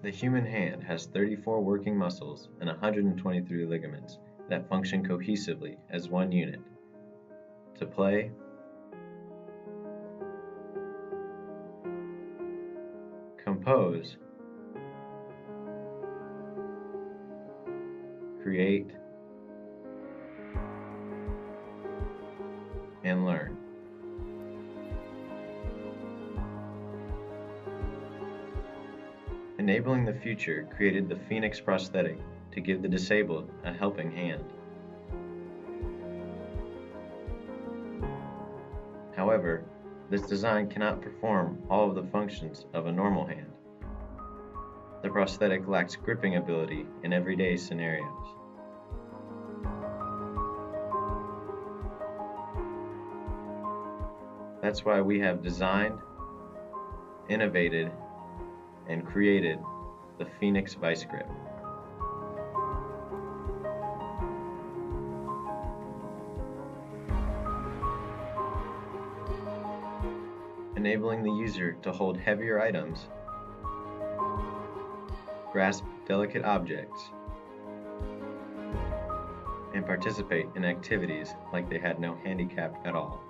The human hand has 34 working muscles and 123 ligaments that function cohesively as one unit. To play, compose, create, and learn. Enabling the Future created the Phoenix prosthetic to give the disabled a helping hand. However, this design cannot perform all of the functions of a normal hand. The prosthetic lacks gripping ability in everyday scenarios. That's why we have designed, innovated, and created the Phoenix Vice Grip. Enabling the user to hold heavier items, grasp delicate objects, and participate in activities like they had no handicap at all.